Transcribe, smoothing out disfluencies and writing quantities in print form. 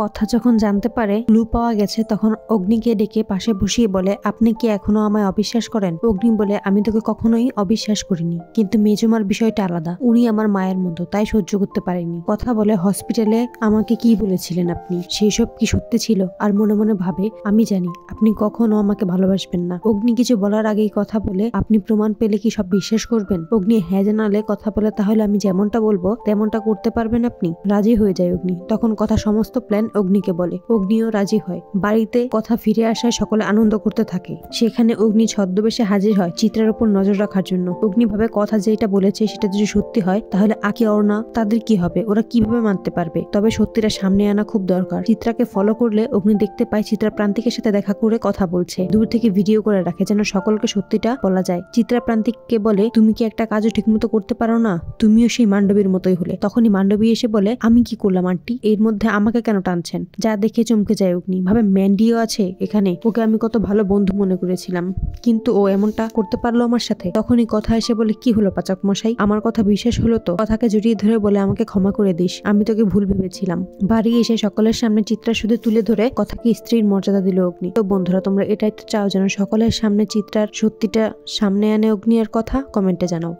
কথা যখন জানতে পারে ক্লু পাওয়া গেছে, তখন অগ্নিকে ডেকে পাশে বসিয়ে বলে, আপনি কি এখনো আমায় অবিশ্বাস করেন? অগ্নি বলে, আমি তোকে কখনোই অবিশ্বাস করিনি, কিন্তু মেজমার বিষয়টা আলাদা। উনি আমার মায়ের মতো, তাই সহ্য করতে পারিনি। কথা বলে, হসপিটালে আমাকে কি বলেছিলেন আপনি? সেই সব কি সত্যি ছিল? আর মনে মনে ভাবে, আমি জানি আপনি কখনো আমাকে ভালোবাসবেন না। অগ্নি কিছু বলার আগেই কথা বলে, আপনি প্রমাণ পেলে কি সব বিশ্বাস করবেন? অগ্নি হ্যাঁ জানালে কথা বলে, তাহলে আমি যেমনটা বলবো তেমনটা করতে পারবেন আপনি? রাজি হয়ে যায় অগ্নি। তখন কথা সমস্ত প্ল্যান অগ্নিকে বলে, অগ্নিও রাজি হয়। বাড়িতে কথা ফিরে আসায় সকলে আনন্দ করতে থাকে। সেখানে অগ্নি ছদ্মবেশে হাজির হয় চিত্রার উপর নজর রাখার জন্য। অগ্নি ভাবে, কথা যেটা বলেছে সেটা যদি সত্যি হয়, তাহলে আকি অর্ণা তাদের কি হবে? ওরা কিভাবে মানতে পারবে? তবে সত্যিটা সামনে আনা খুব দরকার। চিত্রাকে ফলো করলে অগ্নি দেখতে পায় চিত্রা প্রান্তিকের সাথে দেখা করে কথা বলছে। দূর থেকে ভিডিও করে রাখে যেন সকলকে সত্যিটা বলা যায়। চিত্রা প্রান্তিককে বলে, তুমি কি একটা কাজও ঠিকমতো করতে পারো না? তুমিও সেই মান্ডবীর মতোই হলে। তখনই মান্ডবী এসে বলে, আমি কি করলাম আন্টি? এর মধ্যে আমাকে কেন টানছেন? যা দেখে চমকে যায় অগ্নি। ভাবে, ম্যান্ডিও আছে এখানে? ওকে আমি কত ভালো বন্ধু মনে করেছিলাম, কিন্তু ও এমনটা করতে পারলো আমার সাথে। তখনই কথা এসে বলে, কি হলো পাচক মশাই, আমার কথা বিশ্বাস হলো তো? কথাকে জড়িয়ে ধরে বলে, আমাকে ক্ষমা করে দিস, আমি তোকে ভুল ভেবেছিলাম। বাড়ি এসে সকলের সামনে চিত্রা শুধু তুলে ধরে কথাকে স্ত্রীর মর্যাদা দিল অগ্নি। তো বন্ধুরা, তোমরা এটাই তো চাও যেন সকলের সামনে চিত্রার সত্যিটা সামনে আনে অগ্নি আর কথা? কমেন্টে জানাও।